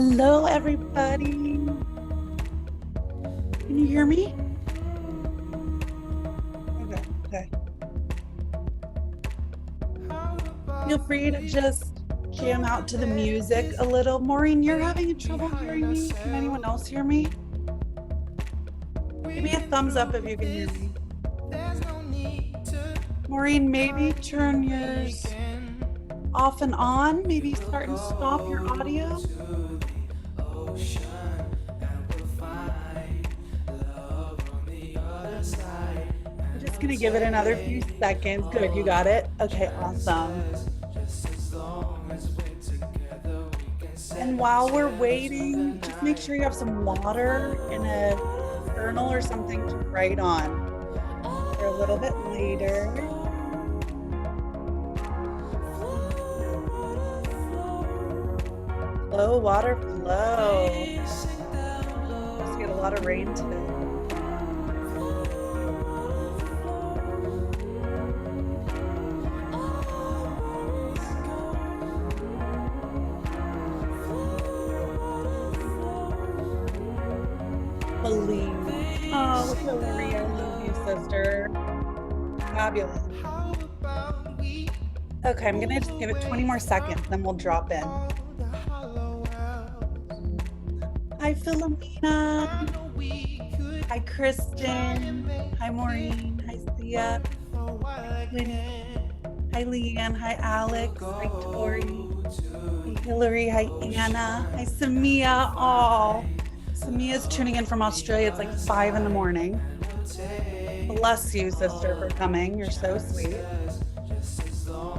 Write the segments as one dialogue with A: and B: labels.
A: Hello, everybody. Can you hear me? Okay. Feel free to just jam out to the music a little. Maureen, you're having trouble hearing me. Can anyone else hear me? Give me a thumbs up if you can hear me. Maureen, maybe turn yours off and on. Maybe start and stop your audio. I'm just going to give it another few seconds. Good, you got it. Okay, awesome. And while we're waiting, just make sure you have some water in a journal or something to write on for a little bit later. Flow, water, flow. Just get a lot of rain today. Believe. Oh, Hillary, I love you, sister. Fabulous. Okay, I'm gonna just give it 20 more seconds, then we'll drop in. Hi, Philomena. Hi, Kristen. Hi, Maureen. Hi, Sia. Hi, Leanne. Hi, Alex. Hi, Tori. Hi, Hillary. Hi, Anna. Hi, Samia. Oh, Samia's tuning in from Australia. It's like 5 in the morning. Bless you, sister, for coming. You're so sweet.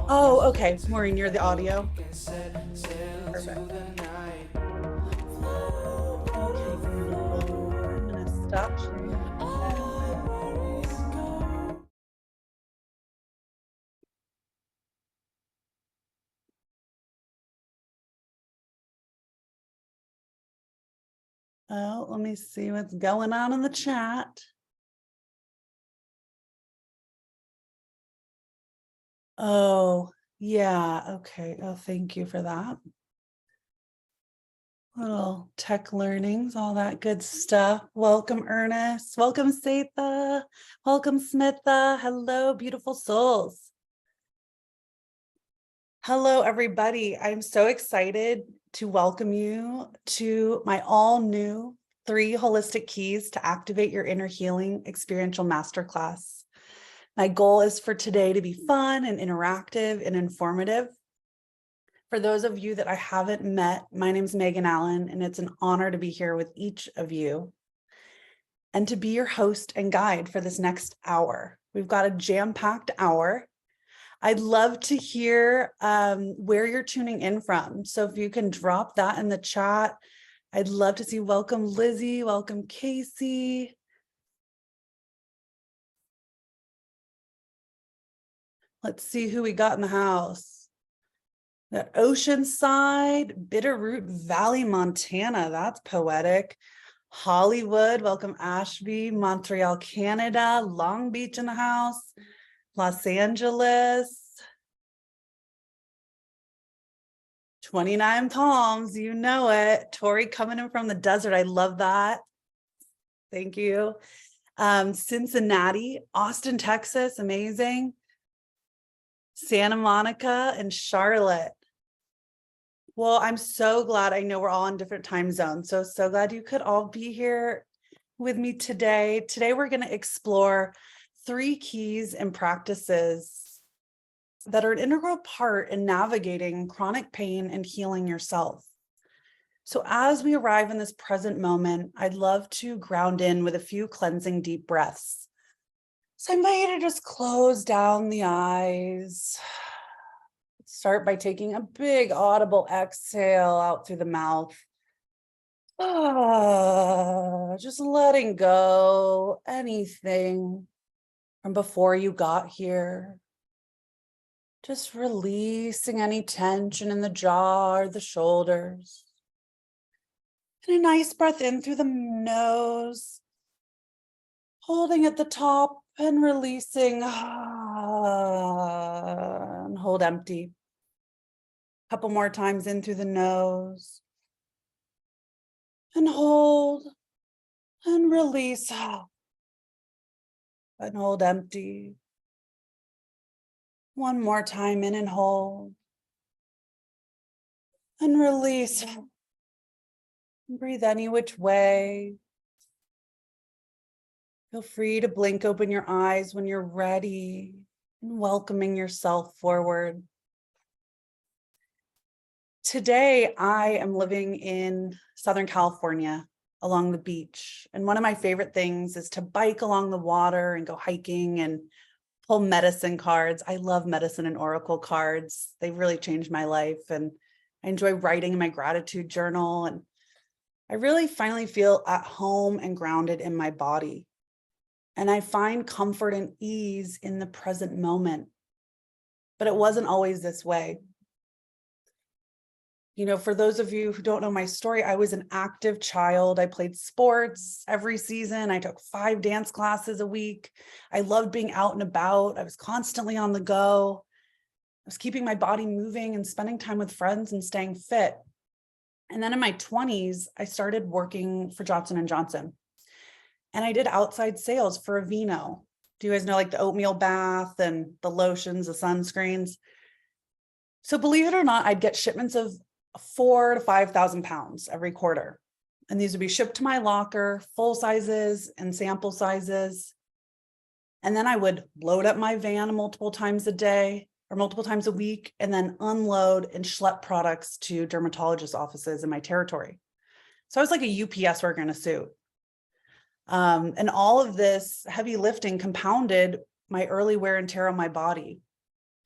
A: Oh, okay. Maureen, you're the audio. Perfect. Okay, beautiful. I'm going to stop sharing. Oh, let me see what's going on in the chat. Oh, yeah. Okay. Oh, thank you for that. Little tech learnings, all that good stuff. Welcome, Ernest. Welcome, Satha. Welcome, Smitha. Hello, beautiful souls. Hello, everybody. I'm so excited to welcome you to my all new 3 holistic keys to activate your inner healing experiential masterclass. My goal is for today to be fun and interactive and informative. For those of you that I haven't met, my name is Megan Allen, and it's an honor to be here with each of you and to be your host and guide for this next hour. We've got a jam-packed hour. I'd love to hear where you're tuning in from. So if you can drop that in the chat, I'd love to see. Welcome, Lizzie. Welcome, Casey. Let's see who we got in the house. That Oceanside, Bitterroot Valley, Montana. That's poetic. Hollywood, welcome Ashby. Montreal, Canada. Long Beach in the house. Los Angeles. 29 Palms, you know it. Tori coming in from the desert. I love that. Thank you. Cincinnati, Austin, Texas. Amazing. Santa Monica and Charlotte. Well, I'm so glad. I know we're all in different time zones. So glad you could all be here with me today. Today, we're going to explore 3 keys and practices that are an integral part in navigating chronic pain and healing yourself. So as we arrive in this present moment, I'd love to ground in with a few cleansing deep breaths. So I invite you to just close down the eyes. Start by taking a big audible exhale out through the mouth. Just letting go anything from before you got here. Just releasing any tension in the jaw or the shoulders. And a nice breath in through the nose. Holding at the top and releasing. And hold empty. Couple more times in through the nose. and hold and release and hold empty. One more time, in and hold and release. Breathe any which way. Feel free to blink open your eyes when you're ready and welcoming yourself forward. Today, I am living in Southern California along the beach. And one of my favorite things is to bike along the water and go hiking and pull medicine cards. I love medicine and oracle cards. They've really changed my life. And I enjoy writing in my gratitude journal. And I really finally feel at home and grounded in my body. And I find comfort and ease in the present moment. But it wasn't always this way. You know, for those of you who don't know my story, I was an active child. I played sports every season. I took 5 dance classes a week. I loved being out and about. I was constantly on the go. I was keeping my body moving and spending time with friends and staying fit. And then in my 20s, I started working for Johnson & Johnson. And I did outside sales for Aveeno. Do you guys know, like, the oatmeal bath and the lotions, the sunscreens? So believe it or not, I'd get shipments of 4,000 to 5,000 pounds every quarter. And these would be shipped to my locker, full sizes and sample sizes. And then I would load up my van multiple times a day or multiple times a week, and then unload and schlep products to dermatologist offices in my territory. So I was like a UPS worker in a suit. And all of this heavy lifting compounded my early wear and tear on my body.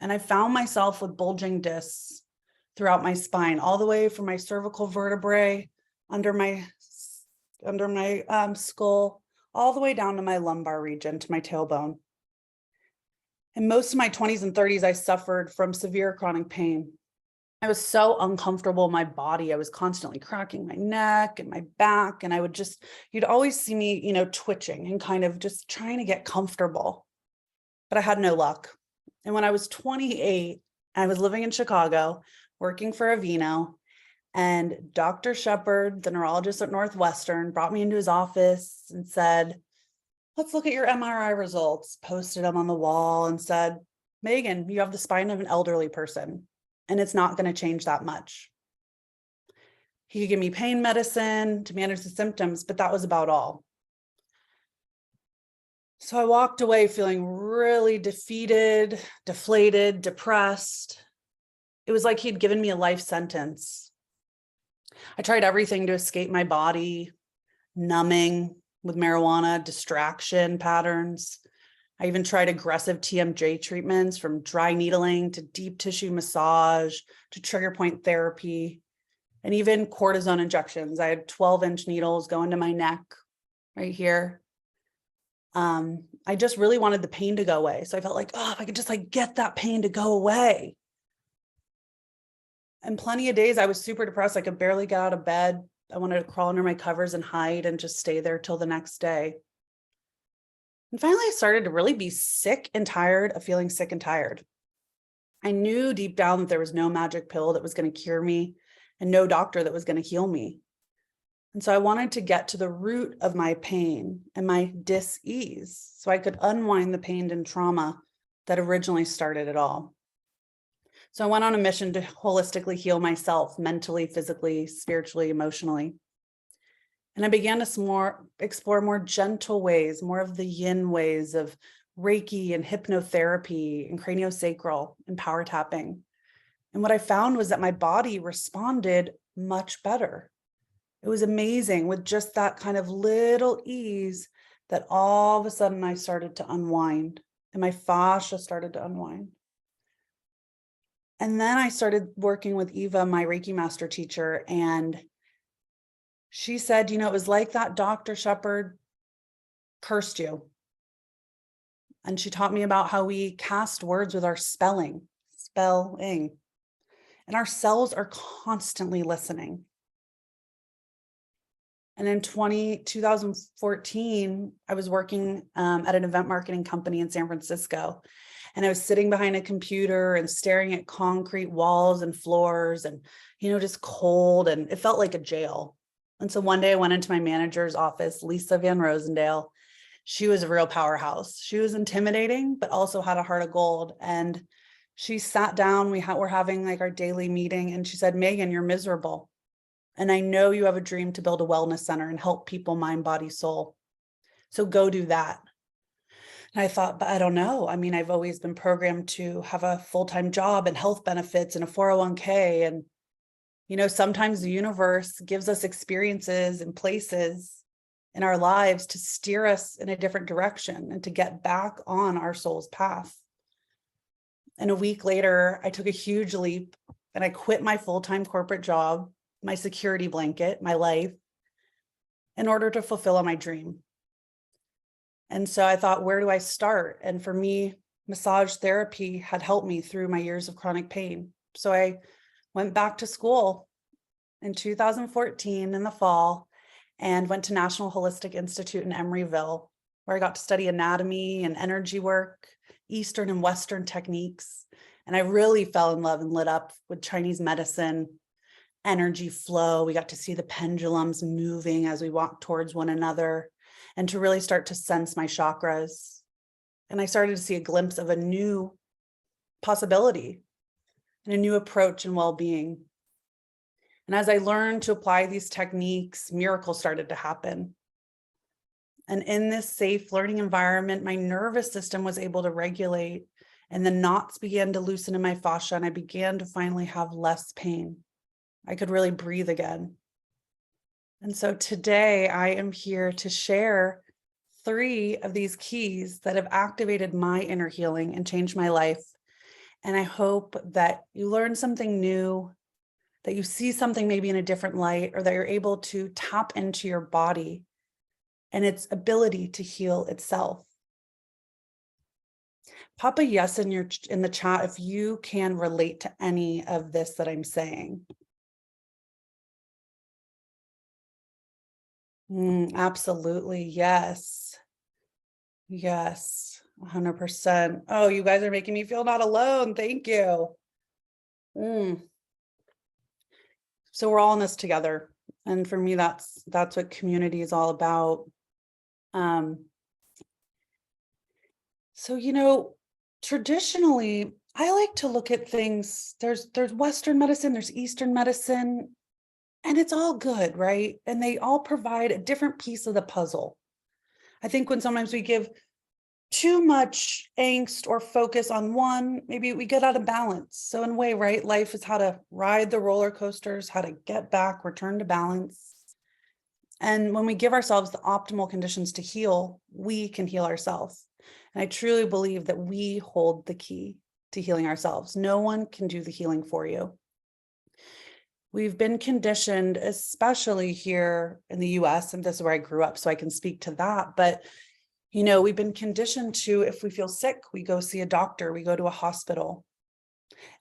A: And I found myself with bulging discs throughout my spine, all the way from my cervical vertebrae, under my skull, all the way down to my lumbar region, to my tailbone. In most of my 20s and 30s, I suffered from severe chronic pain. I was so uncomfortable in my body. I was constantly cracking my neck and my back. And you'd always see me, twitching and kind of just trying to get comfortable. But I had no luck. And when I was 28, I was living in Chicago, working for Aveeno, and Dr. Shepard, the neurologist at Northwestern, brought me into his office and said, "Let's look at your MRI results," posted them on the wall and said, "Megan, you have the spine of an elderly person, and it's not going to change that much." He could give me pain medicine to manage the symptoms, but that was about all. So I walked away feeling really defeated, deflated, depressed. It was like he'd given me a life sentence. I tried everything to escape my body, numbing with marijuana, distraction patterns. I even tried aggressive TMJ treatments, from dry needling to deep tissue massage to trigger point therapy, and even cortisone injections. I had 12-inch needles go into my neck right here. I just really wanted the pain to go away. So I felt like, if I could just get that pain to go away. And plenty of days I was super depressed. I could barely get out of bed. I wanted to crawl under my covers and hide and just stay there till the next day. And finally, I started to really be sick and tired of feeling sick and tired. I knew deep down that there was no magic pill that was going to cure me and no doctor that was going to heal me. And so I wanted to get to the root of my pain and my dis-ease so I could unwind the pain and trauma that originally started it all. So I went on a mission to holistically heal myself, mentally, physically, spiritually, emotionally. And I began to explore more gentle ways, more of the yin ways of Reiki and hypnotherapy and craniosacral and power tapping. And what I found was that my body responded much better. It was amazing, with just that kind of little ease, that all of a sudden I started to unwind and my fascia started to unwind. And then I started working with Eva, my Reiki master teacher, and she said, it was like that Dr. Shepard cursed you. And she taught me about how we cast words with our spelling. And our cells are constantly listening. And in 2014, I was working at an event marketing company in San Francisco. And I was sitting behind a computer and staring at concrete walls and floors and, just cold. And it felt like a jail. And so one day I went into my manager's office, Lisa Van Rosendale. She was a real powerhouse. She was intimidating, but also had a heart of gold. And she sat down, we're having like our daily meeting, and she said, Megan, you're miserable. And I know you have a dream to build a wellness center and help people mind, body, soul. So go do that. And I thought, but I don't know. I mean, I've always been programmed to have a full-time job and health benefits and a 401k. And, sometimes the universe gives us experiences and places in our lives to steer us in a different direction and to get back on our soul's path. And a week later, I took a huge leap and I quit my full-time corporate job, my security blanket, my life, in order to fulfill my dream. And so I thought, where do I start? And for me, massage therapy had helped me through my years of chronic pain. So I went back to school in 2014 in the fall and went to National Holistic Institute in Emeryville, where I got to study anatomy and energy work, Eastern and Western techniques. And I really fell in love and lit up with Chinese medicine, energy flow. We got to see the pendulums moving as we walked towards one another and to really start to sense my chakras. And I started to see a glimpse of a new possibility and a new approach in well-being. And as I learned to apply these techniques, miracles started to happen. And in this safe learning environment, my nervous system was able to regulate, and the knots began to loosen in my fascia, and I began to finally have less pain. I could really breathe again. And so today I am here to share 3 of these keys that have activated my inner healing and changed my life. And I hope that you learn something new, that you see something maybe in a different light, or that you're able to tap into your body and its ability to heal itself. Pop a yes in the chat if you can relate to any of this that I'm saying. Absolutely. Yes. Yes. 100%. Oh, you guys are making me feel not alone. Thank you. So we're all in this together. And for me, that's what community is all about. So, traditionally, I like to look at things. There's Western medicine, there's Eastern medicine, and it's all good, right? And they all provide a different piece of the puzzle. I think when sometimes we give too much angst or focus on one, maybe we get out of balance. So in a way, right, life is how to ride the roller coasters, how to get back, return to balance. And when we give ourselves the optimal conditions to heal, we can heal ourselves. And I truly believe that we hold the key to healing ourselves. No one can do the healing for you. We've been conditioned, especially here in the US, and this is where I grew up, so I can speak to that. But, we've been conditioned to, if we feel sick, we go see a doctor, we go to a hospital,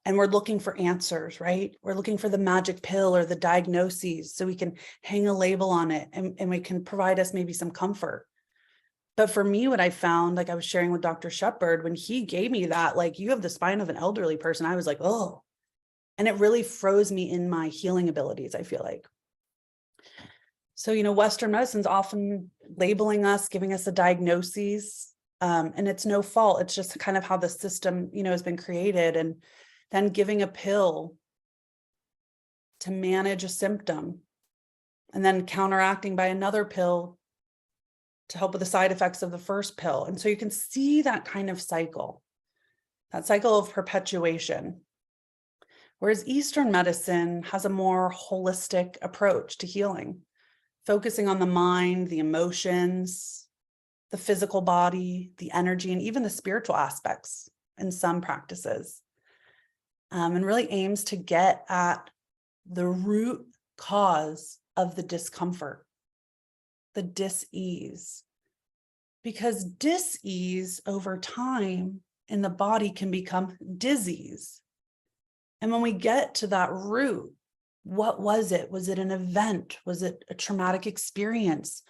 A: and we're looking for answers, right? We're looking for the magic pill or the diagnoses so we can hang a label on it and we can provide us maybe some comfort. But for me, what I found, like I was sharing with Dr. Shepard, when he gave me that, like, you have the spine of an elderly person, I was like, oh. And it really froze me in my healing abilities, I feel like. So, Western medicine's often labeling us, giving us a diagnosis, and it's no fault. It's just kind of how the system, has been created, and then giving a pill to manage a symptom, and then counteracting by another pill to help with the side effects of the first pill. And so you can see that kind of cycle, that cycle of perpetuation. Whereas Eastern medicine has a more holistic approach to healing, focusing on the mind, the emotions, the physical body, the energy, and even the spiritual aspects in some practices, and really aims to get at the root cause of the discomfort, the dis-ease. Because dis-ease over time in the body can become disease. And when we get to that root, what was it? Was it an event? Was it a traumatic experience?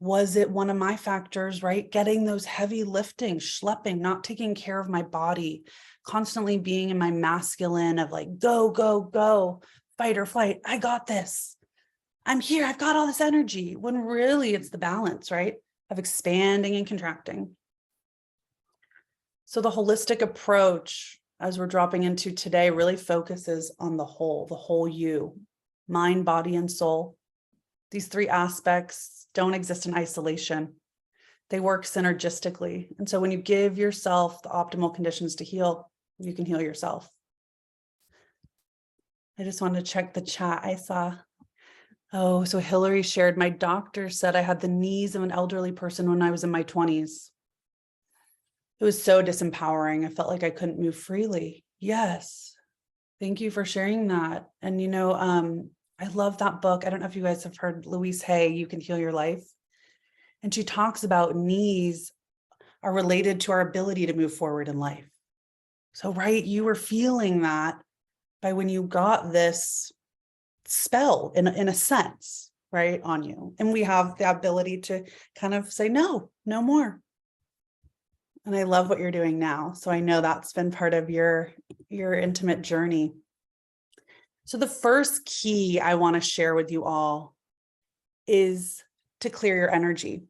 A: Was it one of my factors, right? Getting those heavy lifting, schlepping, not taking care of my body, constantly being in my masculine of like, go, go, go, fight or flight. I got this. I'm here, I've got all this energy, when really it's the balance, right? Of expanding and contracting. So the holistic approach, as we're dropping into today, really focuses on the whole you, mind, body, and soul. These three aspects don't exist in isolation. They work synergistically. And so when you give yourself the optimal conditions to heal, you can heal yourself. I just wanted to check the chat. I saw, oh, so Hillary shared, my doctor said I had the knees of an elderly person when I was in my 20s. It was so disempowering. I felt like I couldn't move freely. Yes. Thank you for sharing that. And, I love that book. I don't know if you guys have heard Louise Hay, You Can Heal Your Life. And she talks about knees are related to our ability to move forward in life. So, right, you were feeling that by when you got this spell in a sense, right, on you. And we have the ability to kind of say, no more. And I love what you're doing now. So I know that's been part of your intimate journey. So the first key I want to share with you all is to clear your energy.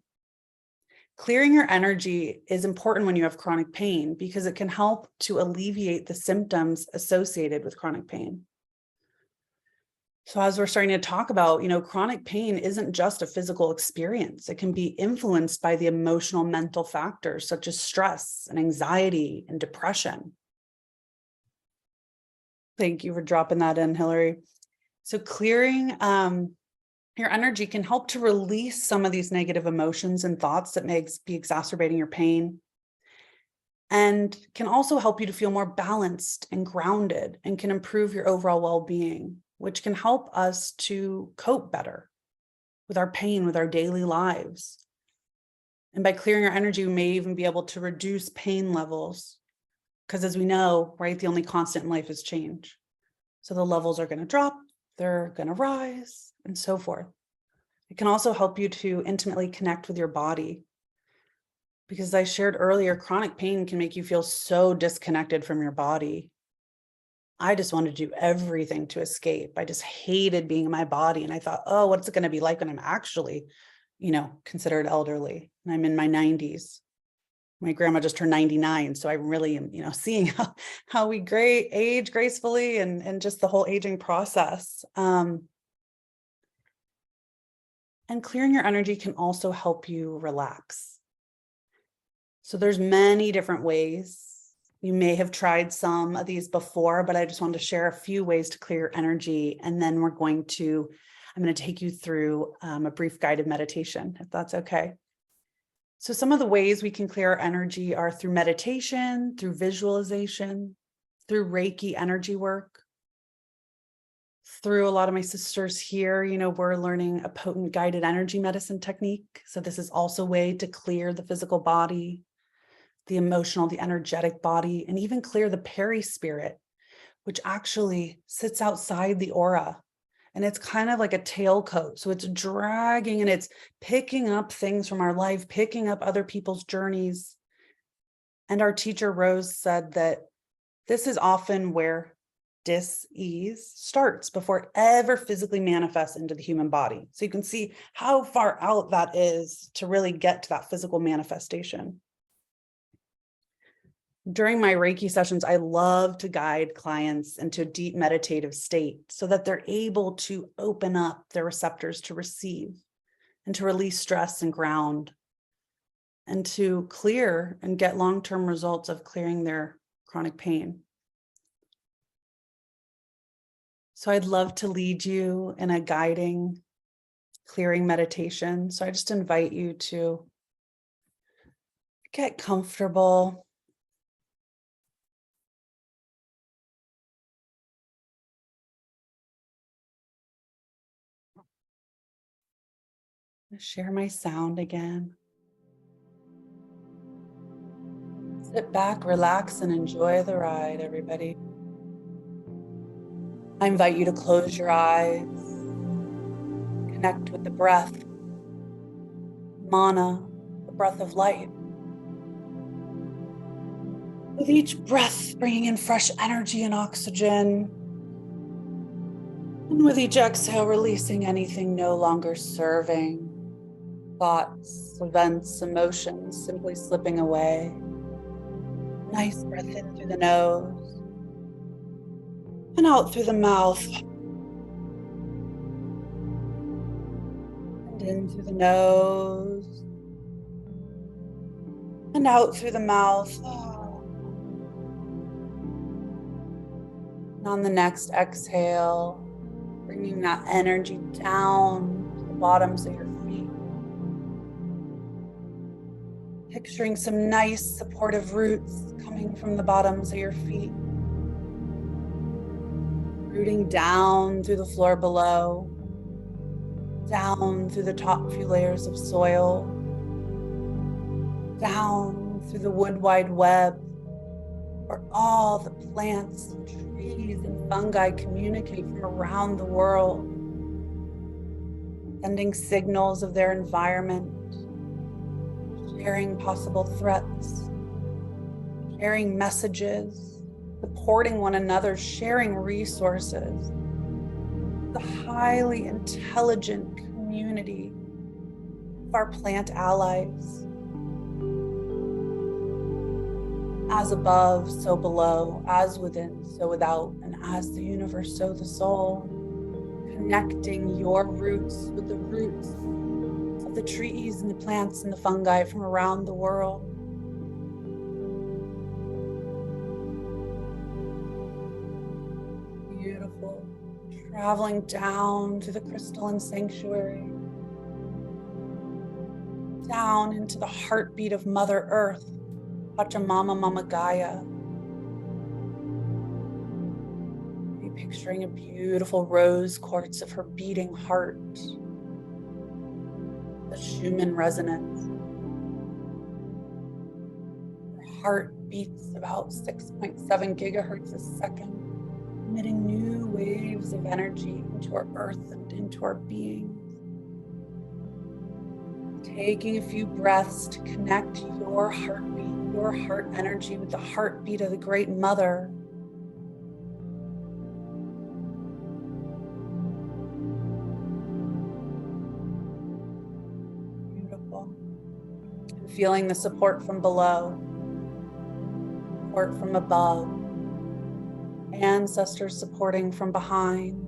A: Clearing your energy is important when you have chronic pain because it can help to alleviate the symptoms associated with chronic pain. So as we're starting to talk about, chronic pain isn't just a physical experience. It can be influenced by the emotional, mental factors such as stress and anxiety and depression. Thank you for dropping that in, Hillary. So clearing your energy can help to release some of these negative emotions and thoughts that may be exacerbating your pain, and can also help you to feel more balanced and grounded, and can improve your overall well-being, which can help us to cope better with our pain, with our daily lives. And by clearing our energy, we may even be able to reduce pain levels, because as we know, right, the only constant in life is change. So the levels are going to drop, they're going to rise, and so forth. It can also help you to intimately connect with your body, because as I shared earlier, chronic pain can make you feel so disconnected from your body. I just wanted to do everything to escape. I just hated being in my body. And I thought, oh, what's it going to be like when I'm actually, considered elderly? And I'm in my 90s. My grandma just turned 99. So I really am, seeing how we age gracefully and just the whole aging process. And clearing your energy can also help you relax. So there's many different ways. You may have tried some of these before, but I just wanted to share a few ways to clear energy. And then I'm going to take you through a brief guided meditation, if that's okay. So some of the ways we can clear our energy are through meditation, through visualization, through Reiki energy work. Through a lot of my sisters here, we're learning a potent guided energy medicine technique. So this is also a way to clear the physical body, the emotional, the energetic body, and even clear the perispirit, which actually sits outside the aura. And it's kind of like a tailcoat. So it's dragging and it's picking up things from our life, picking up other people's journeys. And our teacher Rose said that this is often where dis-ease starts before it ever physically manifests into the human body. So you can see how far out that is to really get to that physical manifestation. During my Reiki sessions, I love to guide clients into a deep meditative state so that they're able to open up their receptors to receive and to release stress and ground, and to clear and get long-term results of clearing their chronic pain. So I'd love to lead you in a guiding, clearing meditation. So I just invite you to get comfortable. Share my sound again. Sit back, relax, and enjoy the ride, everybody. I invite you to close your eyes, connect with the breath, mana, the breath of light. With each breath, bringing in fresh energy and oxygen, And with each exhale, releasing anything no longer serving. Thoughts, events, emotions simply slipping away. Nice breath in through the nose and out through the mouth. And in through the nose and out through the mouth. And on the next exhale, bringing that energy down to the bottoms of your feet. Picturing some nice supportive roots coming from the bottoms of your feet. Rooting down through the floor below, down through the top few layers of soil, down through the wood wide web, where all the plants and trees and fungi communicate from around the world, sending signals of their environment, sharing possible threats, sharing messages, supporting one another, sharing resources. The highly intelligent community of our plant allies. As above, so below, as within, so without, and as the universe, so the soul. Connecting your roots with the roots of the trees and the plants and the fungi from around the world. Beautiful. Traveling down to the crystalline sanctuary, down into the heartbeat of Mother Earth, Pachamama Mama Gaia. Be picturing a beautiful rose quartz of her beating heart, the Schumann resonance. Her heart beats about 6.7 gigahertz a second, emitting new waves of energy into our earth and into our beings. Taking a few breaths to connect your heartbeat, your heart energy with the heartbeat of the Great Mother. Beautiful. And feeling the support from below, support from above, ancestors supporting from behind,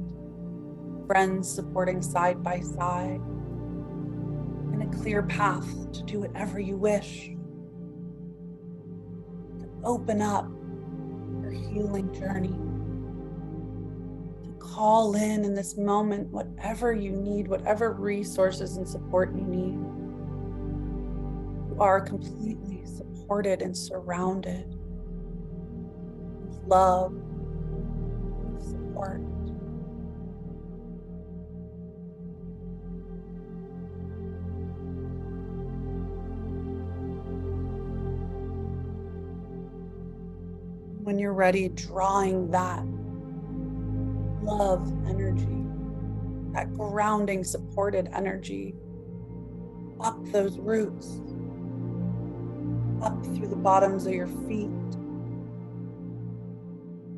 A: friends supporting side by side, and a clear path to do whatever you wish. To open up your healing journey. To call in this moment whatever you need, whatever resources and support you need. You are completely supported and surrounded with love, with support. When you're ready, drawing that love energy, that grounding, supported energy up those roots, up through the bottoms of your feet.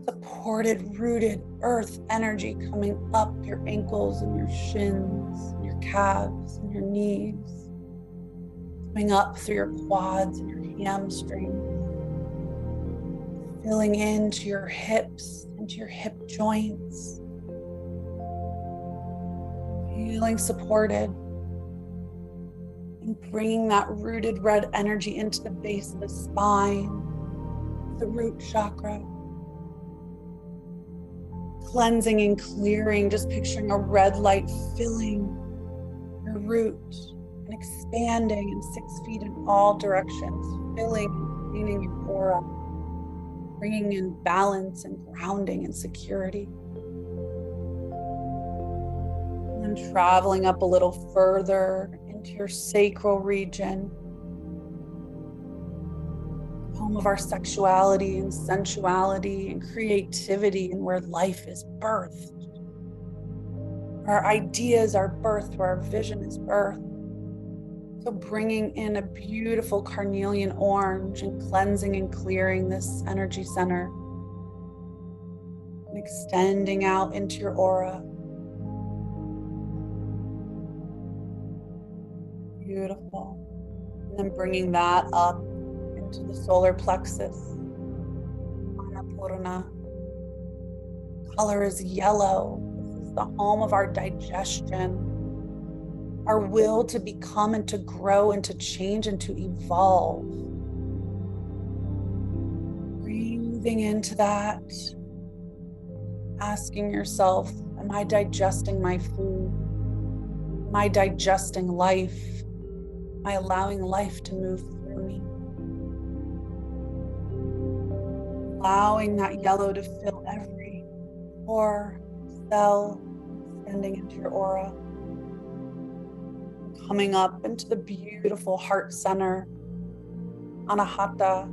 A: Supported, rooted earth energy coming up your ankles and your shins, and your calves and your knees, coming up through your quads and your hamstrings. Filling into your hips, into your hip joints. Feeling supported. And bringing that rooted red energy into the base of the spine, the root chakra. Cleansing and clearing, just picturing a red light filling your root and expanding in 6 feet in all directions, filling and cleaning your aura. Bringing in balance and grounding and security. And traveling up a little further into your sacral region, home of our sexuality and sensuality and creativity, and where life is birthed. Our ideas are birthed, where our vision is birthed. So bringing in a beautiful carnelian orange and cleansing and clearing this energy center. And extending out into your aura, And then bringing that up into the solar plexus. Annapurna. Color is yellow. This is the home of our digestion, our will to become and to grow and to change and to evolve. Breathing into that, asking yourself, am I digesting my food? Am I digesting life? Am I allowing life to move through me? Allowing that yellow to fill every pore, cell, extending into your aura. Coming up into the beautiful heart center, Anahata,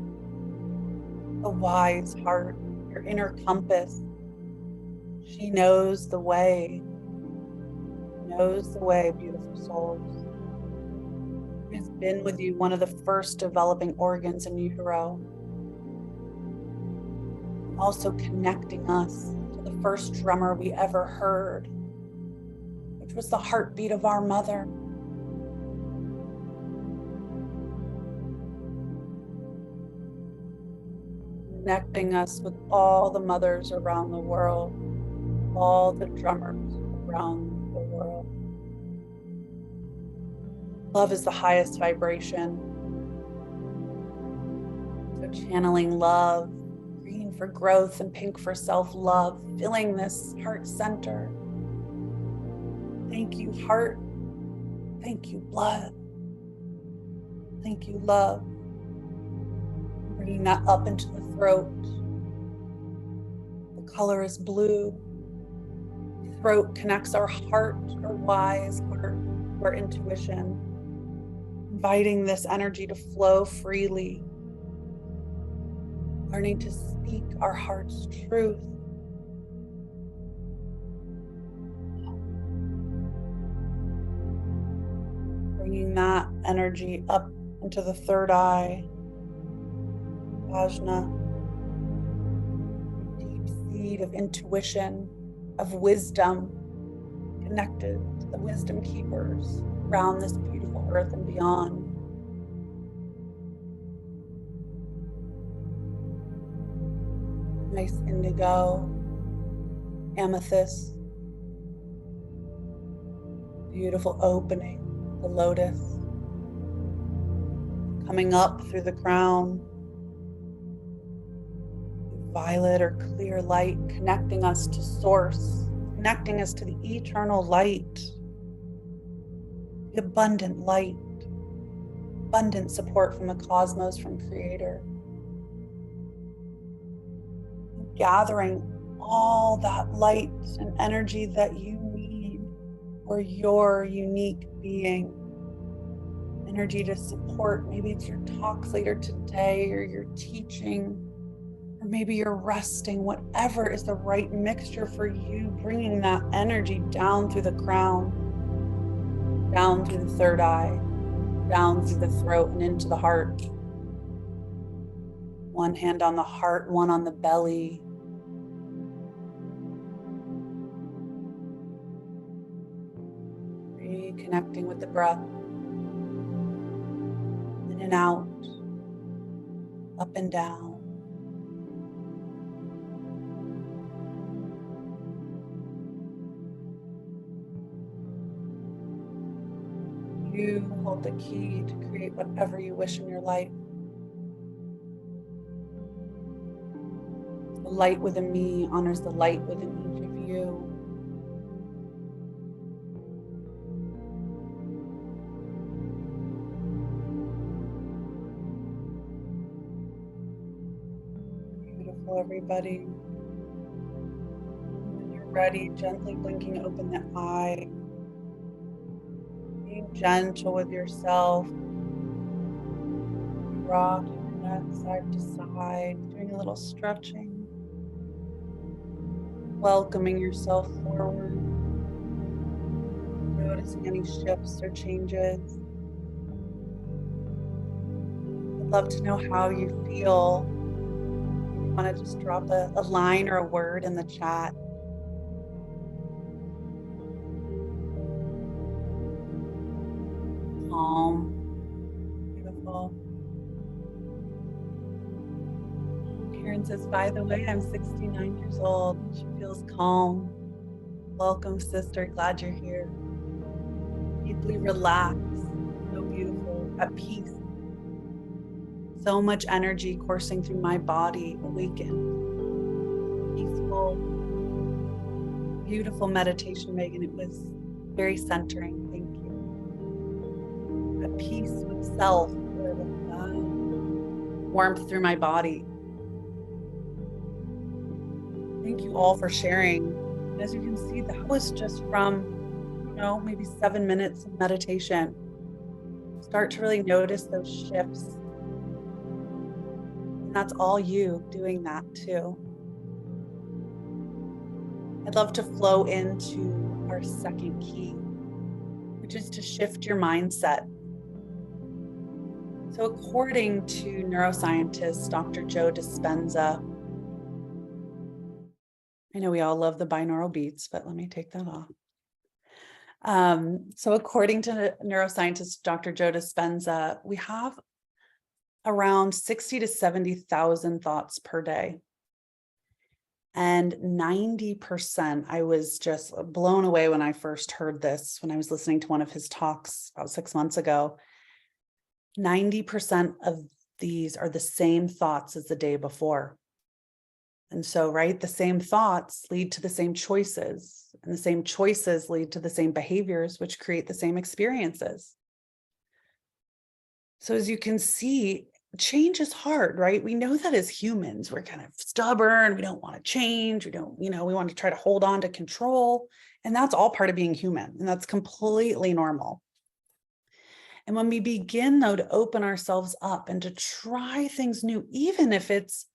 A: the wise heart, your inner compass. She knows the way. Knows the way, beautiful souls. It's been with you, one of the first developing organs in utero. Also connecting us to the first drummer we ever heard, which was the heartbeat of our mother. Connecting us with all the mothers around the world, all the drummers around the world. Love is the highest vibration. So channeling love, green for growth and pink for self-love, filling this heart center. Thank you, heart. Thank you, blood. Thank you, love. Bringing that up into the throat. The color is blue. Throat connects our heart, our wise heart, our intuition. Inviting this energy to flow freely. Learning to speak our heart's truth. Bringing that energy up into the third eye. Ajna, deep seed of intuition, of wisdom, connected to the wisdom keepers around this beautiful earth and beyond. Nice indigo, amethyst, beautiful opening, the lotus, coming up through the crown. Violet or clear light, connecting us to source, connecting us to the eternal light, the abundant light, abundant support from the cosmos, from Creator. Gathering all that light and energy that you need for your unique being. Energy to support, maybe it's your talks later today or your teaching, or maybe you're resting, whatever is the right mixture for you, bringing that energy down through the crown, down through the third eye, down through the throat and into the heart. One hand on the heart, one on the belly. Reconnecting with the breath. In and out, up and down. You hold the key to create whatever you wish in your life. The light within me honors the light within each of you. Beautiful, everybody. When you're ready, gently blinking open the eye. Being gentle with yourself. Rocking your neck side to side, doing a little stretching. Welcoming yourself forward. Noticing any shifts or changes. I'd love to know how you feel. If you want to just drop a line or a word in the chat. Calm, Beautiful. Karen says, by the way, I'm 69 years old. She feels calm. Welcome, sister. Glad you're here. Deeply relaxed. So beautiful. At peace. So much energy coursing through my body. Awakened. Peaceful. Beautiful meditation, Megan. It was very centering. Thank you. At peace with self. Warmth through my body. Thank you all for sharing. And as you can see, that was just from, maybe 7 minutes of meditation. Start to really notice those shifts. And that's all you doing that too. I'd love to flow into our second key, which is to shift your mindset. So according to neuroscientist Dr. Joe Dispenza, I know we all love the binaural beats, but let me take that off. So according to neuroscientist Dr. Joe Dispenza, we have around 60 to 70,000 thoughts per day. And 90%, I was just blown away when I first heard this, when I was listening to one of his talks about 6 months ago. 90% of these are the same thoughts as the day before. And so, right, the same thoughts lead to the same choices, and the same choices lead to the same behaviors, which create the same experiences. So as you can see, change is hard, right? We know that as humans, we're kind of stubborn. We don't want to change. We want to try to hold on to control. And that's all part of being human. And that's completely normal. And when we begin, though, to open ourselves up and to try things new, even if it's,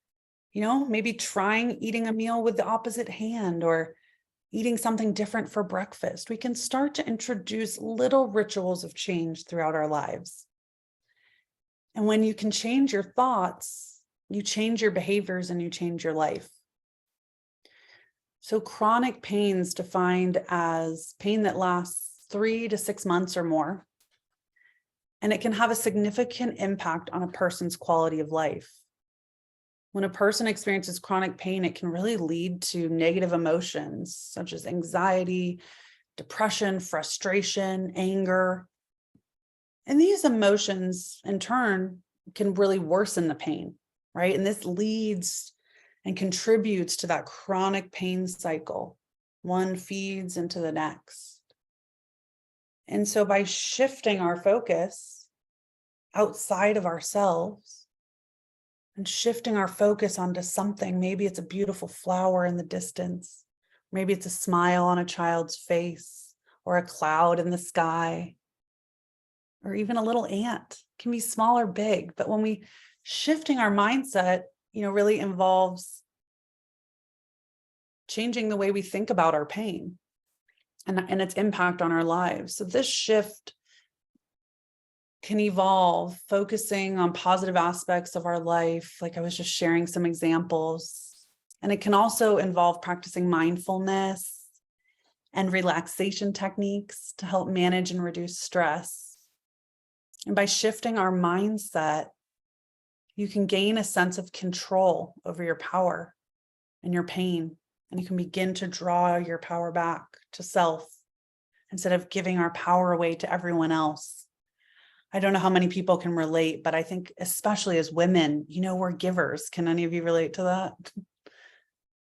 A: maybe trying eating a meal with the opposite hand or eating something different for breakfast, we can start to introduce little rituals of change throughout our lives. And when you can change your thoughts, you change your behaviors and you change your life. So chronic pain is defined as pain that lasts 3 to 6 months or more. And it can have a significant impact on a person's quality of life. When a person experiences chronic pain, it can really lead to negative emotions such as anxiety, depression, frustration, anger. And these emotions, in turn, can really worsen the pain, right? And this leads and contributes to that chronic pain cycle. One feeds into the next. And so by shifting our focus outside of ourselves and shifting our focus onto something, maybe it's a beautiful flower in the distance, maybe it's a smile on a child's face or a cloud in the sky, or even a little ant. It can be small or big, but when we shifting our mindset, really involves changing the way we think about our pain and its impact on our lives. So this shift can evolve, focusing on positive aspects of our life. Like I was just sharing some examples. And it can also involve practicing mindfulness and relaxation techniques to help manage and reduce stress. And by shifting our mindset, you can gain a sense of control over your power and your pain. And you can begin to draw your power back to self instead of giving our power away to everyone else. I don't know how many people can relate, but I think especially as women, we're givers. Can any of you relate to that?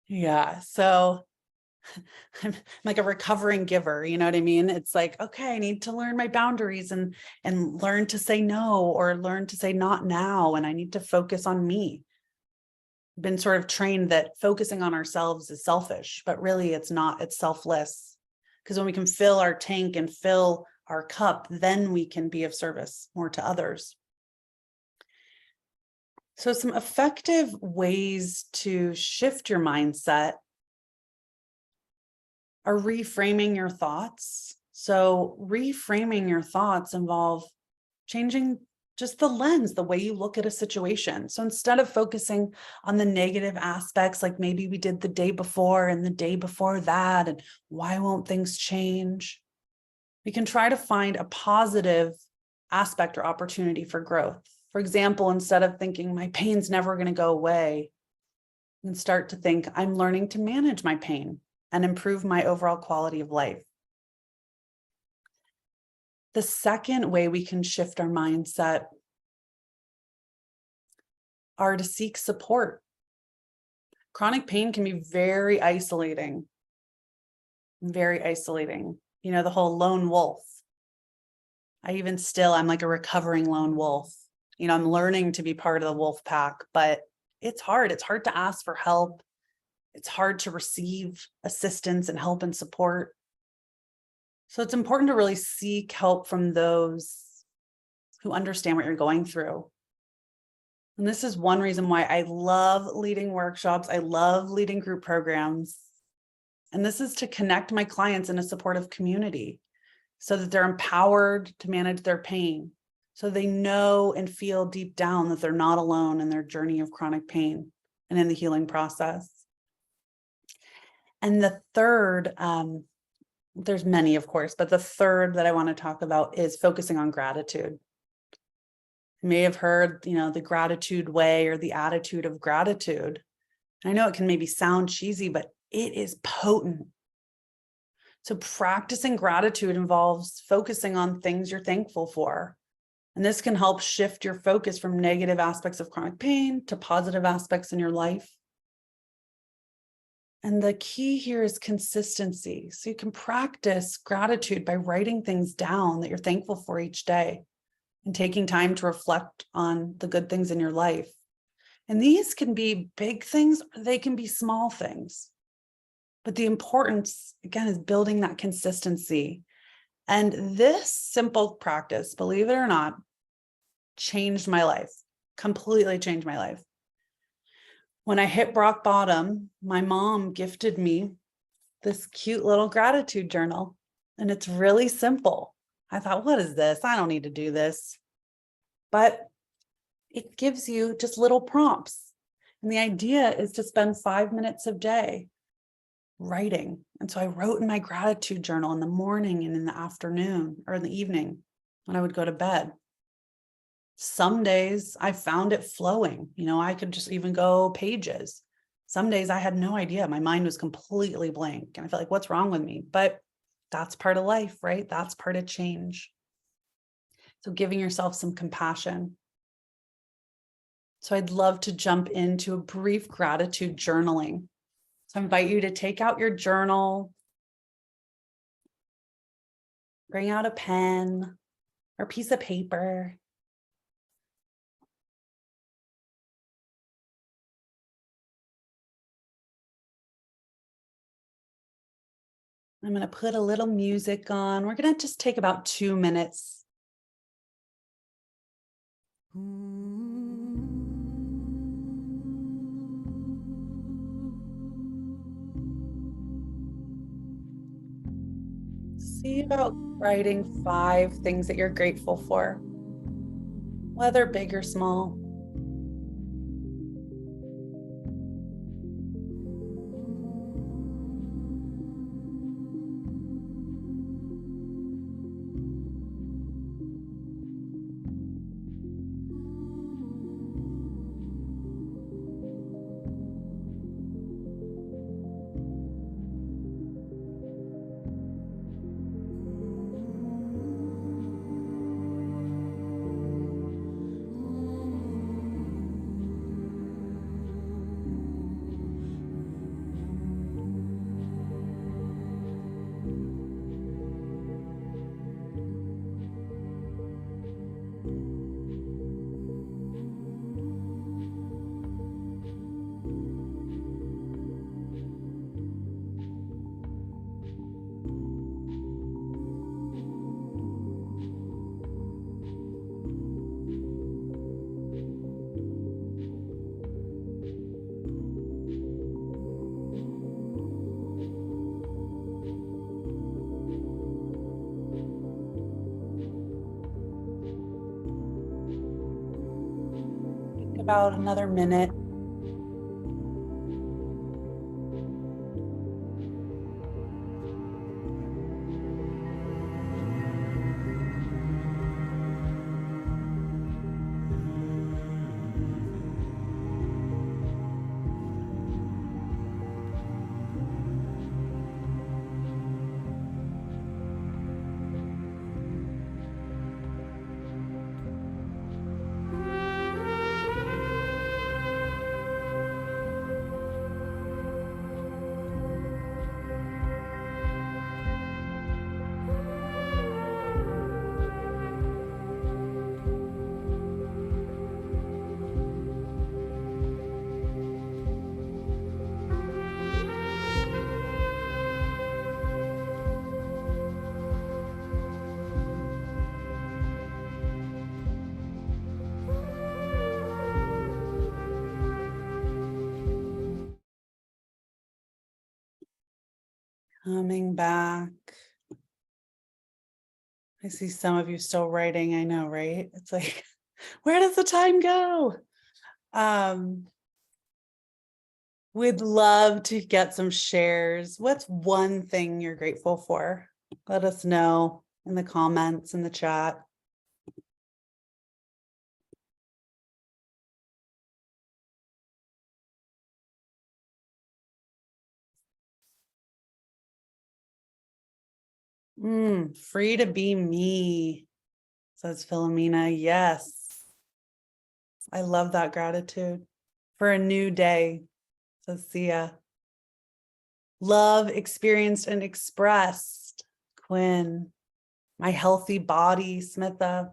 A: Yeah. So I'm like a recovering giver. You know what I mean? It's like, okay, I need to learn my boundaries and learn to say no or learn to say not now. And I need to focus on me. I've been sort of trained that focusing on ourselves is selfish, but really it's not. It's selfless. Because when we can fill our tank and fill our cup, then we can be of service more to others. So some effective ways to shift your mindset are reframing your thoughts. So reframing your thoughts involve changing just the lens, the way you look at a situation. So instead of focusing on the negative aspects, like maybe we did the day before and the day before that, and why won't things change? We can try to find a positive aspect or opportunity for growth. For example, instead of thinking my pain's never going to go away, you can start to think I'm learning to manage my pain and improve my overall quality of life. The second way we can shift our mindset are to seek support. Chronic pain can be very isolating. Very isolating. You know, the whole lone wolf. I'm like a recovering lone wolf. You know, I'm learning to be part of the wolf pack, but it's hard. It's hard to ask for help. It's hard to receive assistance and help and support. So it's important to really seek help from those who understand what you're going through. And this is one reason why I love leading workshops. I love leading group programs. And this is to connect my clients in a supportive community so that they're empowered to manage their pain, so they know and feel deep down that they're not alone in their journey of chronic pain and in the healing process. And the third, there's many, of course, but the third that I want to talk about is focusing on gratitude. You may have heard, the gratitude way or the attitude of gratitude. I know it can maybe sound cheesy, but it is potent. So practicing gratitude involves focusing on things you're thankful for. And this can help shift your focus from negative aspects of chronic pain to positive aspects in your life. And the key here is consistency. So you can practice gratitude by writing things down that you're thankful for each day and taking time to reflect on the good things in your life. And these can be big things, or they can be small things. But the importance, again, is building that consistency. And this simple practice, believe it or not, changed my life, completely changed my life. When I hit rock bottom, my mom gifted me this cute little gratitude journal, and it's really simple. I thought, what is this? I don't need to do this. But it gives you just little prompts. And the idea is to spend 5 minutes a day writing. And so I wrote in my gratitude journal in the morning and in the afternoon or in the evening when I would go to bed. Some days I found it flowing. I could just even go pages. Some days I had no idea. My mind was completely blank. And I felt like, what's wrong with me? But that's part of life, right? That's part of change. So giving yourself some compassion. So I'd love to jump into a brief gratitude journaling. So I invite you to take out your journal, bring out a pen or piece of paper. I'm going to put a little music on. We're going to just take about 2 minutes. See about writing 5 things that you're grateful for, whether big or small. About another minute. Coming back. I see some of you still writing. I know, right? It's like, where does the time go? We'd love to get some shares. What's one thing you're grateful for? Let us know in the comments, in the chat. Free to be me, says Philomena. Yes. I love that gratitude. For a new day, says Sia. Love experienced and expressed, Quinn. My healthy body, Smitha.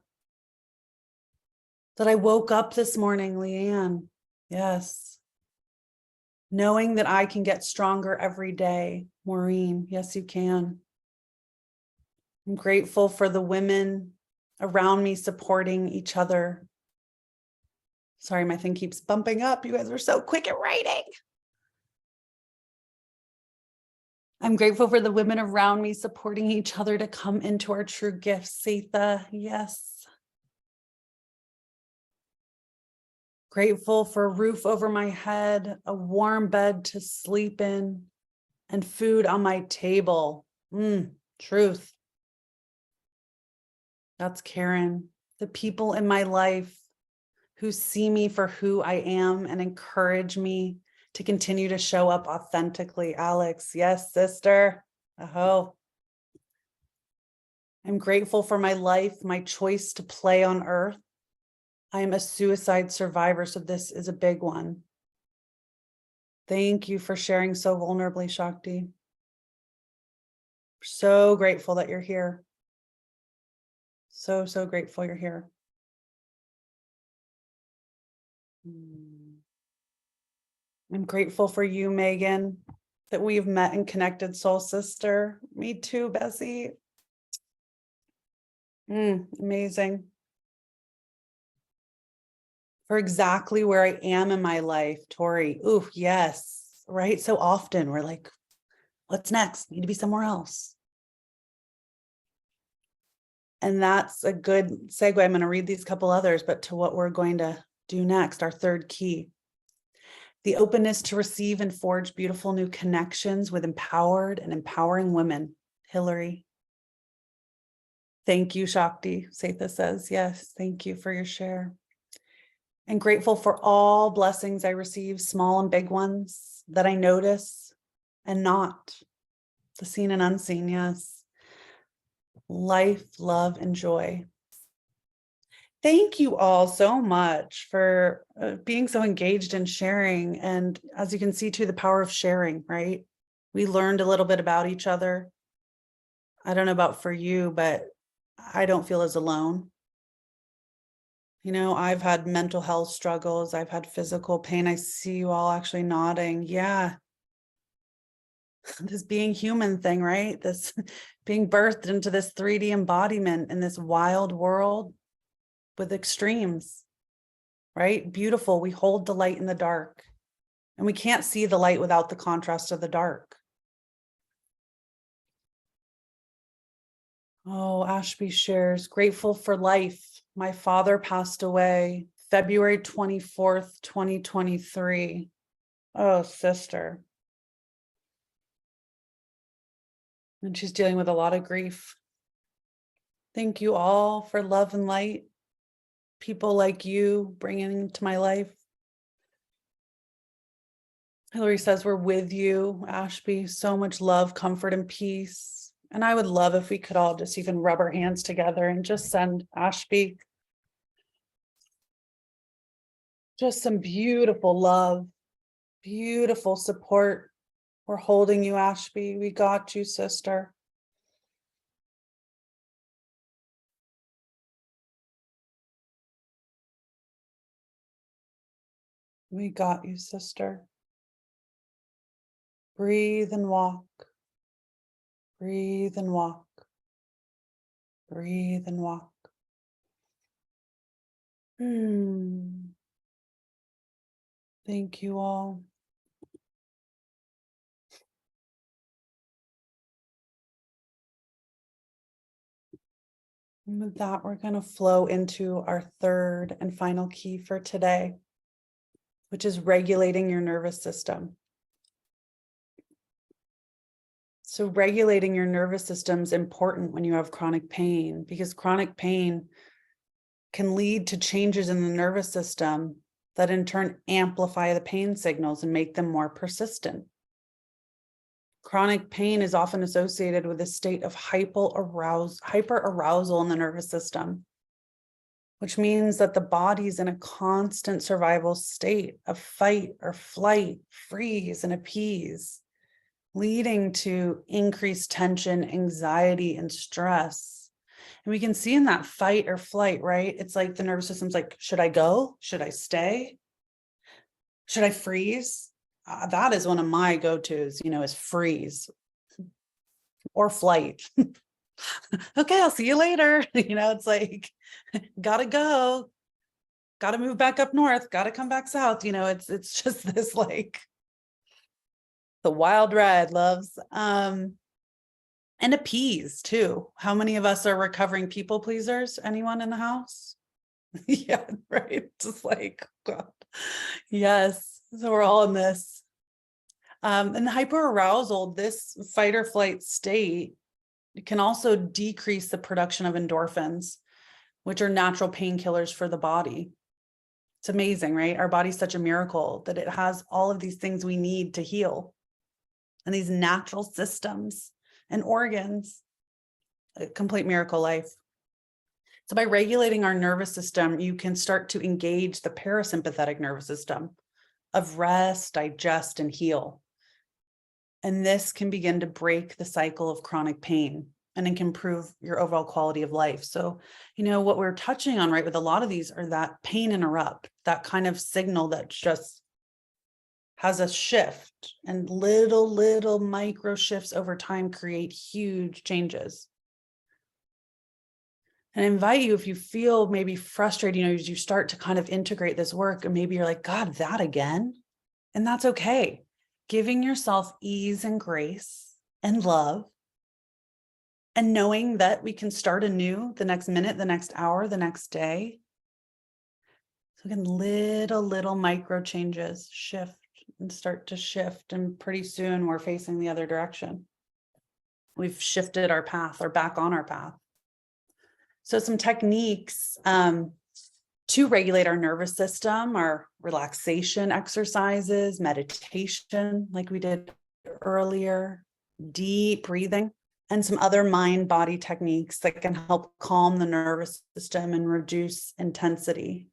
A: That I woke up this morning, Leanne. Yes. Knowing that I can get stronger every day, Maureen. Yes, you can. I'm grateful for the women around me supporting each other. Sorry, my thing keeps bumping up. You guys are so quick at writing. I'm grateful for the women around me supporting each other to come into our true gifts, Seetha. Yes. Grateful for a roof over my head, a warm bed to sleep in, and food on my table. Truth. That's Karen. The people in my life who see me for who I am and encourage me to continue to show up authentically. Alex, yes, sister. Aho. I'm grateful for my life, my choice to play on earth. I am a suicide survivor, so this is a big one. Thank you for sharing so vulnerably, Shakti. So grateful that you're here. So grateful you're here. I'm grateful for you, Megan, that we've met and connected, soul sister. Me too, Bessie. Amazing. For exactly where I am in my life, Tori. Ooh, yes. Right. So often we're like, what's next? Need to be somewhere else. And that's a good segue. I'm going to read these couple others, but to what we're going to do next, our third key. The openness to receive and forge beautiful new connections with empowered and empowering women. Hillary. Thank you, Shakti. Setha says, yes, thank you for your share. And grateful for all blessings I receive, small and big ones, that I notice and not. The seen and unseen, yes. Life, love, and joy. Thank you all so much for being so engaged and sharing. And as you can see, too, the power of sharing, right? We learned a little bit about each other. I don't know about for you, but I don't feel as alone. You know, I've had mental health struggles. I've had physical pain. I see you all actually nodding. Yeah. This being human thing, right? This being birthed into this 3D embodiment in this wild world with extremes, right? Beautiful. We hold the light in the dark, and we can't see the light without the contrast of the dark. Oh, Ashby shares, grateful for life. My father passed away February 24th, 2023. Oh, sister. And she's dealing with a lot of grief. Thank you all for love and light. People like you bringing into my life. Hillary says, we're with you, Ashby. So much love, comfort, and peace. And I would love if we could all just even rub our hands together and just send Ashby just some beautiful love, beautiful support. We're holding you, Ashby. We got you, sister. We got you, sister. Breathe and walk. Breathe and walk. Breathe and walk. Thank you all. And with that, we're going to flow into our third and final key for today, which is regulating your nervous system. So regulating your nervous system is important when you have chronic pain, because chronic pain can lead to changes in the nervous system that in turn amplify the pain signals and make them more persistent. Chronic pain is often associated with a state of hyperarousal in the nervous system, which means that the body is in a constant survival state of fight or flight, freeze and appease, leading to increased tension, anxiety, and stress. And we can see in that fight or flight, right? It's like the nervous system's like, should I go? Should I stay? Should I freeze? That is one of my go-tos, is freeze or flight. Okay, I'll see you later. It's like, gotta go, gotta move back up north, gotta come back south. It's just this like the wild ride, loves. And appease too. How many of us are recovering people pleasers? Anyone in the house? Yeah, right. Just like, God. Yes. So we're all in this. And the hyperarousal, this fight or flight state, can also decrease the production of endorphins, which are natural painkillers for the body. It's amazing, right? Our body's such a miracle that it has all of these things we need to heal, and these natural systems and organs. A complete miracle life. So by regulating our nervous system, you can start to engage the parasympathetic nervous system of rest, digest, and heal. And this can begin to break the cycle of chronic pain, and it can improve your overall quality of life. So, what we're touching on, right, with a lot of these are that pain interrupt, that kind of signal that just has a shift, and little micro shifts over time create huge changes. And I invite you, if you feel maybe frustrated, as you start to kind of integrate this work, and maybe you're like, God, that again? And that's okay. Giving yourself ease and grace and love, and knowing that we can start anew the next minute, the next hour, the next day. So again, little micro changes shift and start to shift. And pretty soon we're facing the other direction. We've shifted our path, or back on our path. So some techniques to regulate our nervous system are relaxation exercises, meditation, like we did earlier, deep breathing, and some other mind-body techniques that can help calm the nervous system and reduce intensity.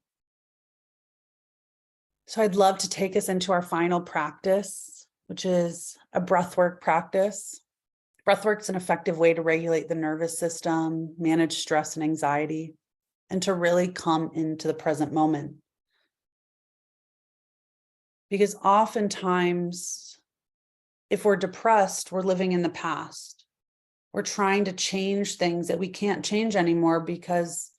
A: So I'd love to take us into our final practice, which is a breathwork practice. Breathwork is an effective way to regulate the nervous system, manage stress and anxiety, and to really come into the present moment. Because oftentimes, if we're depressed, we're living in the past. We're trying to change things that we can't change anymore, because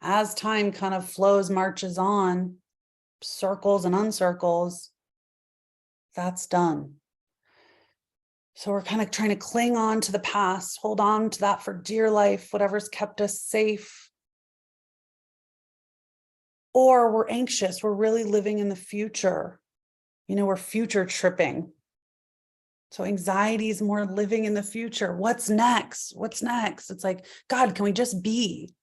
A: as time kind of flows, marches on, circles and uncircles, that's done. So we're kind of trying to cling on to the past, hold on to that for dear life, whatever's kept us safe. Or we're anxious, we're really living in the future. We're future tripping. So anxiety is more living in the future. What's next? What's next? It's like, God, can we just be?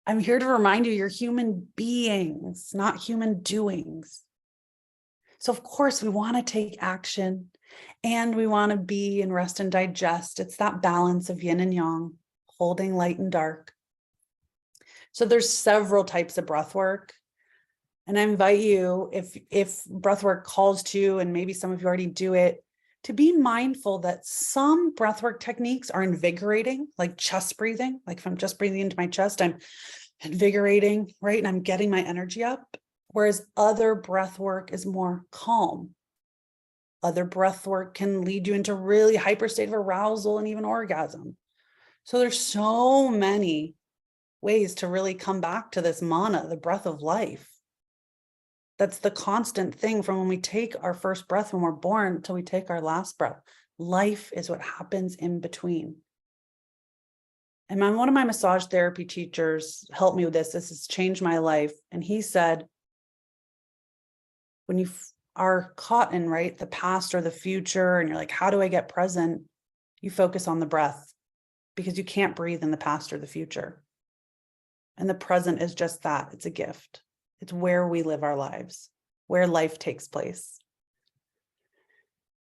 A: I'm here to remind you, you're human beings, not human doings. So of course we want to take action, and we want to be and rest and digest. It's that balance of yin and yang, holding light and dark. So there's several types of breath work. And I invite you, if breath work calls to you, and maybe some of you already do it, to be mindful that some breath work techniques are invigorating, like chest breathing. Like if I'm just breathing into my chest, I'm invigorating, right? And I'm getting my energy up. Whereas other breath work is more calm. Other breath work can lead you into really hyper state of arousal and even orgasm. So there's so many ways to really come back to this mana, the breath of life. That's the constant thing from when we take our first breath when we're born until we take our last breath. Life is what happens in between. And one of my massage therapy teachers helped me with this. This has changed my life. And he said, when you are caught in, right, the past or the future, and you're like, how do I get present? You focus on the breath, because you can't breathe in the past or the future. And the present is just that. It's a gift. It's where we live our lives, where life takes place.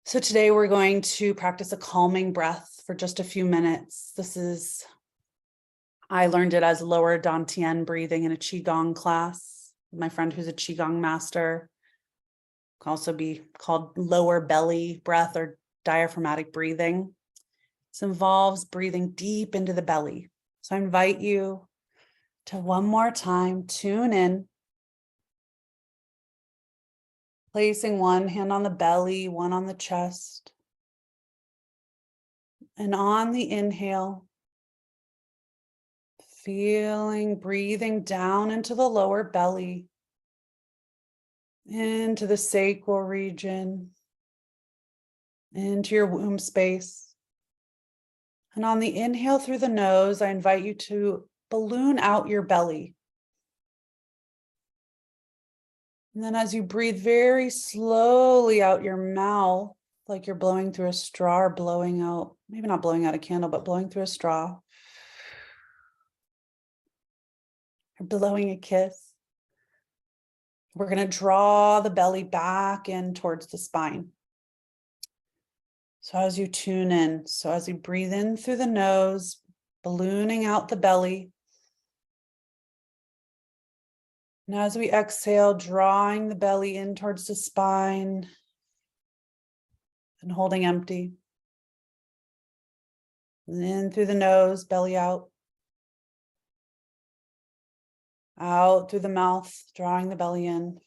A: So today we're going to practice a calming breath for just a few minutes. I learned it as lower dantian breathing in a Qigong class. My friend who's a Qigong master, can also be called lower belly breath or diaphragmatic breathing. This involves breathing deep into the belly. So I invite you to one more time, tune in, placing one hand on the belly, one on the chest. And on the inhale, breathing down into the lower belly, into the sacral region, into your womb space. And on the inhale through the nose, I invite you to balloon out your belly. And then as you breathe very slowly out your mouth, like you're blowing through a straw or blowing out, maybe not blowing out a candle, but blowing through a straw, or blowing a kiss. We're going to draw the belly back in towards the spine. So as you tune in, so as you breathe in through the nose, ballooning out the belly. And as we exhale, drawing the belly in towards the spine and holding empty. And in through the nose, belly out. Out through the mouth, drawing the belly in.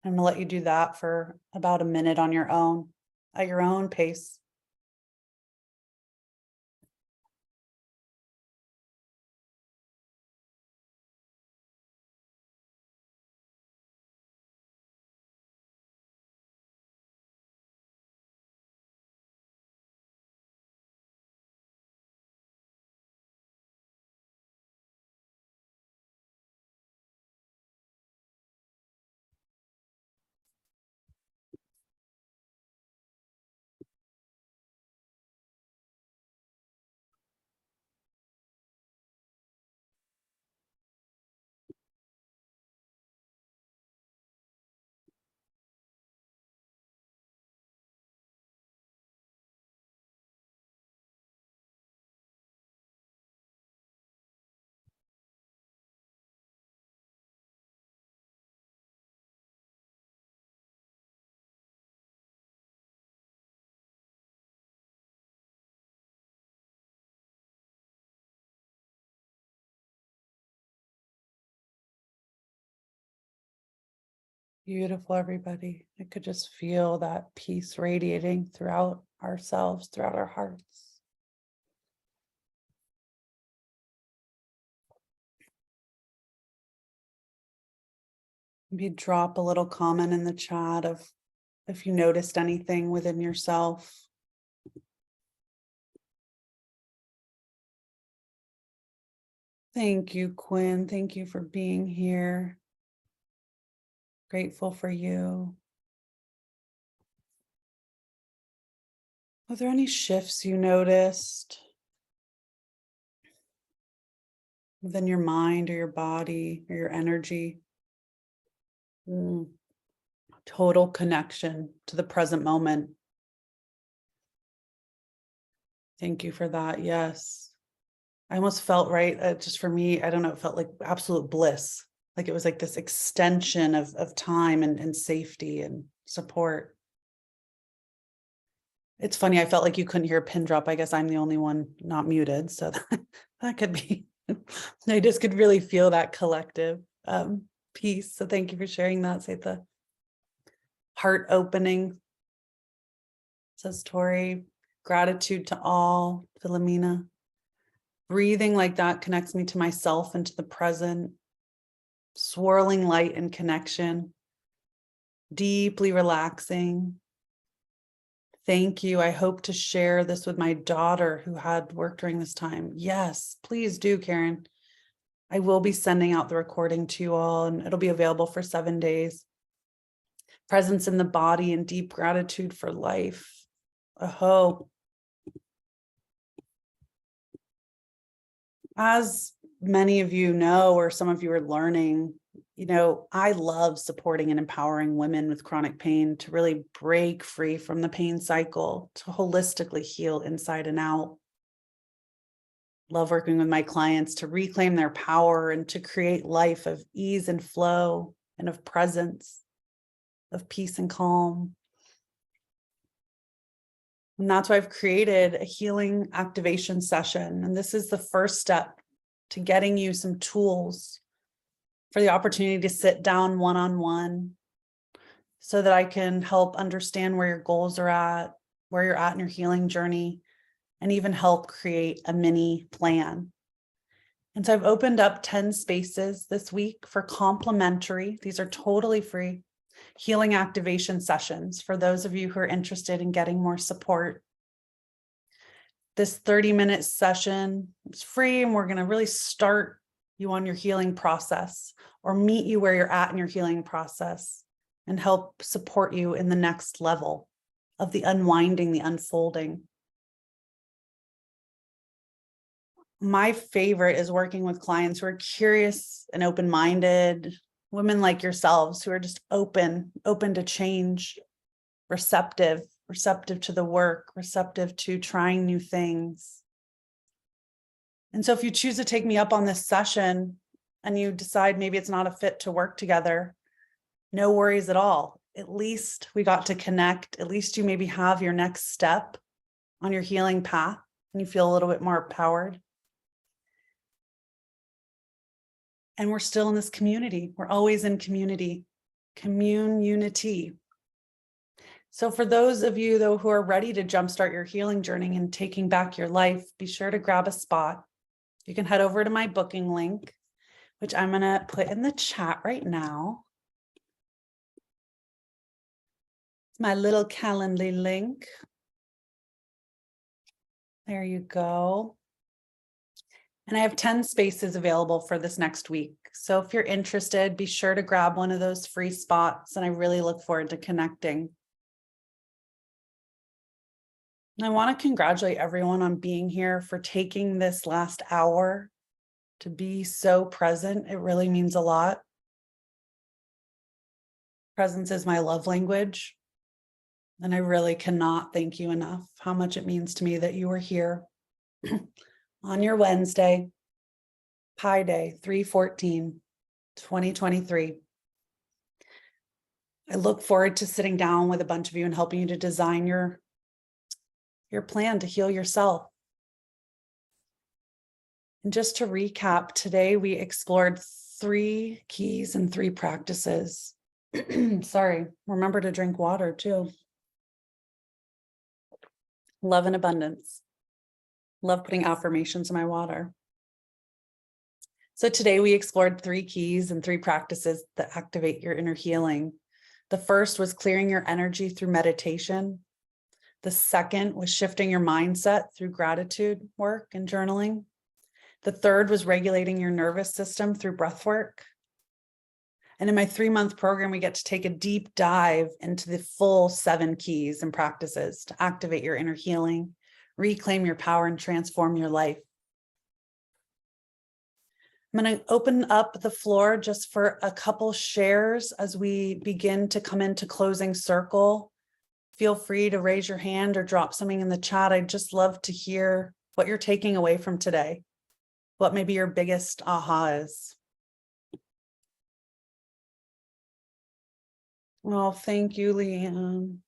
A: I'm going to let you do that for about a minute on your own, at your own pace. Beautiful, everybody. I could just feel that peace radiating throughout ourselves, throughout our hearts. Maybe drop a little comment in the chat of if you noticed anything within yourself. Thank you, Quinn. Thank you for being here. Grateful for you. Were there any shifts you noticed within your mind or your body or your energy? Total connection to the present moment. Thank you for that. Yes. I almost felt right. Just for me, I don't know, it felt like absolute bliss. Like it was like this extension of time and safety and support. It's funny. I felt like you couldn't hear a pin drop. I guess I'm the only one not muted. So that could be, I just could really feel that collective peace. So thank you for sharing that, Setha. Heart opening, says Tori. Gratitude to all, Philomena. Breathing like that connects me to myself and to the present. Swirling light and connection. Deeply relaxing. Thank you. I hope to share this with my daughter who had work during this time. Yes, please do, Karen. I will be sending out the recording to you all, and it'll be available for 7 days. Presence in the body and deep gratitude for life. Aho. As many of you know, or some of you are learning, I love supporting and empowering women with chronic pain to really break free from the pain cycle, to holistically heal inside and out. Love working with my clients to reclaim their power and to create life of ease and flow and of presence, of peace and calm. And that's why I've created a healing activation session. And this is the first step to getting you some tools for the opportunity to sit down one-on-one so that I can help understand where your goals are at, where you're at in your healing journey, and even help create a mini plan. And so I've opened up 10 spaces this week for complimentary, these are totally free, healing activation sessions for those of you who are interested in getting more support. This 30-minute session is free, and we're going to really start you on your healing process or meet you where you're at in your healing process and help support you in the next level of the unwinding, the unfolding. My favorite is working with clients who are curious and open-minded, women like yourselves who are just open to change, receptive to the work, receptive to trying new things. And so if you choose to take me up on this session and you decide maybe it's not a fit to work together, no worries at all. At least we got to connect. At least you maybe have your next step on your healing path and you feel a little bit more empowered. And we're still in this community. We're always in community, unity. So for those of you though who are ready to jumpstart your healing journey and taking back your life, be sure to grab a spot. You can head over to my booking link, which I'm going to put in the chat right now. It's my little Calendly link. There you go. And I have 10 spaces available for this next week. So if you're interested, be sure to grab one of those free spots. And I really look forward to connecting. And I want to congratulate everyone on being here, for taking this last hour to be so present. It really means a lot. Presence is my love language. And I really cannot thank you enough how much it means to me that you are here on your Wednesday, Pi Day, 3/14/2023. I look forward to sitting down with a bunch of you and helping you to design your plan to heal yourself. And just to recap, today we explored 3 keys and 3 practices. Sorry, remember to drink water too. Love and abundance. Love putting affirmations in my water. So today we explored 3 keys and 3 practices that activate your inner healing. The first was clearing your energy through meditation. The second was shifting your mindset through gratitude work and journaling. The third was regulating your nervous system through breath work. And in my 3-month program, we get to take a deep dive into the full 7 keys and practices to activate your inner healing, reclaim your power, and transform your life. I'm going to open up the floor just for a couple shares as we begin to come into closing circle. Feel free to raise your hand or drop something in the chat. I'd just love to hear what you're taking away from today, what maybe your biggest aha is. Well, thank you, Leanne.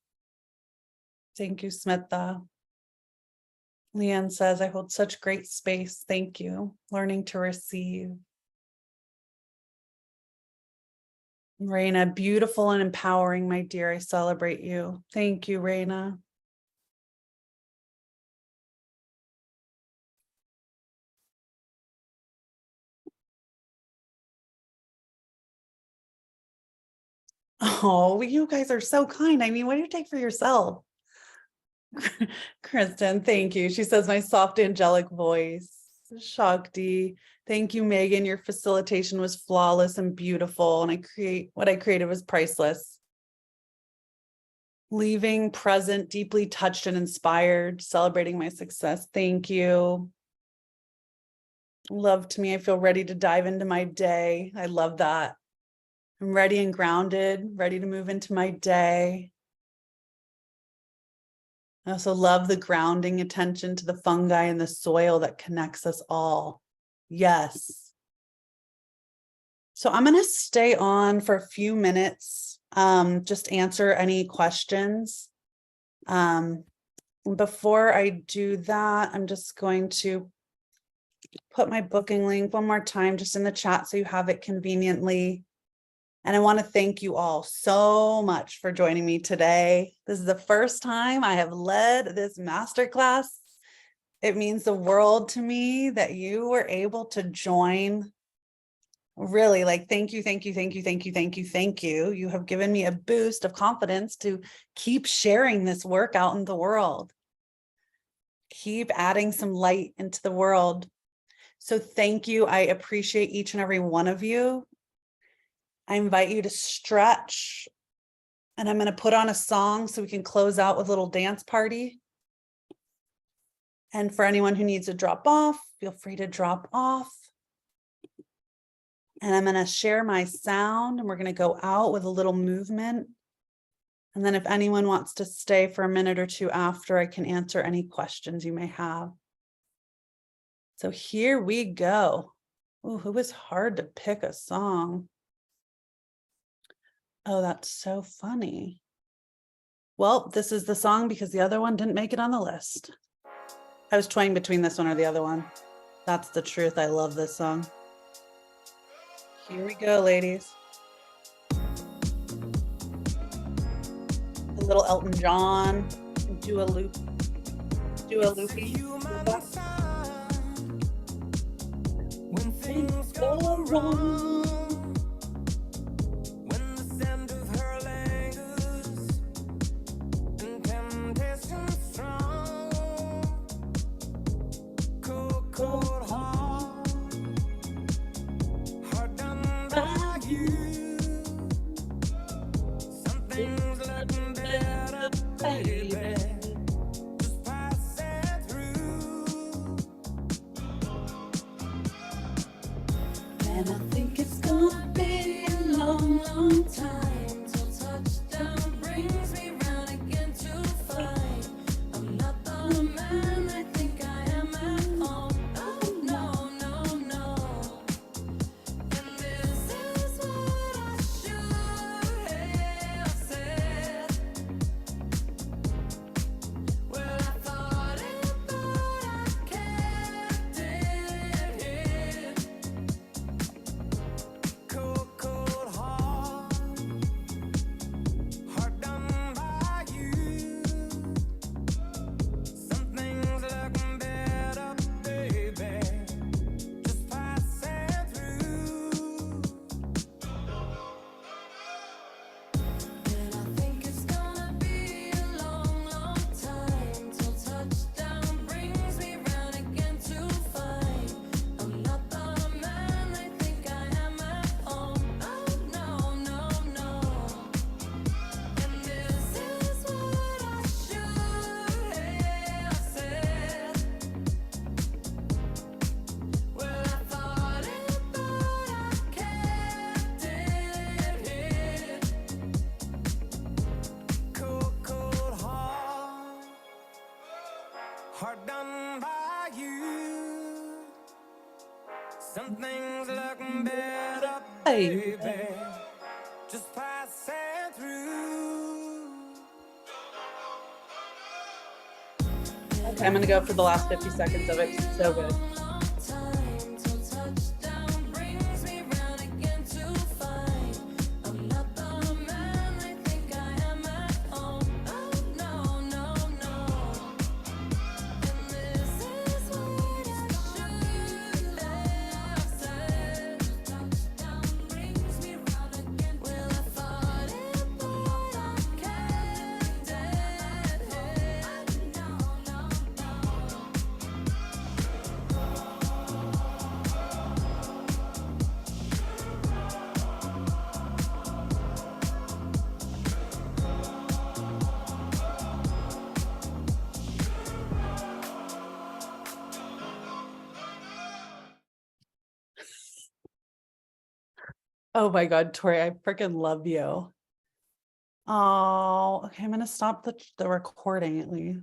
A: Thank you, Smitha. Leanne says, I hold such great space. Thank you. Learning to receive. Raina, beautiful and empowering, my dear. I celebrate you. Thank you, Raina. Oh, you guys are so kind. I mean, what do you take for yourself? Kristen, thank you. She says my soft angelic voice. Shakti. Thank you, Megan. Your facilitation was flawless and beautiful. And what I created was priceless. Leaving present, deeply touched and inspired, celebrating my success. Thank you. Love to me. I feel ready to dive into my day. I love that. I'm ready and grounded, ready to move into my day. I also love the grounding attention to the fungi and the soil that connects us all. Yes. So I'm going to stay on for a few minutes, just answer any questions. Before I do that, I'm just going to put my booking link one more time just in the chat so you have it conveniently. And I want to thank you all so much for joining me today. This is the first time I have led this masterclass. It means the world to me that you were able to join. Really, like, thank you, thank you, thank you, thank you, thank you, thank you. You have given me a boost of confidence to keep sharing this work out in the world. Keep adding some light into the world. So thank you. I appreciate each and every one of you. I invite you to stretch, and I'm going to put on a song so we can close out with a little dance party. And for anyone who needs to drop off, feel free to drop off. And I'm going to share my sound, and we're going to go out with a little movement. And then if anyone wants to stay for a minute or two after, I can answer any questions you may have. So here we go. Ooh, it was hard to pick a song. Oh, that's so funny. Well, this is the song because the other one didn't make it on the list. I was toying between this one or the other one. That's the truth. I love this song. Here we go, ladies. A little Elton John, Dua Lipa. When things go wrong. And I think it's gonna be a long, long time till touchdown brings me round again to find I'm not the man I think I am at home. Oh no, no, no. And this is what I should have said. Well, I thought it, but I kept it hid. Cold, cold heart done by you. Something's looking better, baby. Just passing through. And I think it's gonna be a long, long time till touchdown brings me round again to find I'm not the man I think I am at home. Oh no, no, no. And this is what I should have said. Well, I thought it, but I kept it hid. Cold, cold heart done by you. Something's looking better, baby. Just passing through. Okay, I'm gonna go for the last 50 seconds of it. It's so good. Oh my God, Tori, I freaking love you. Oh, okay. I'm gonna stop the recording at least.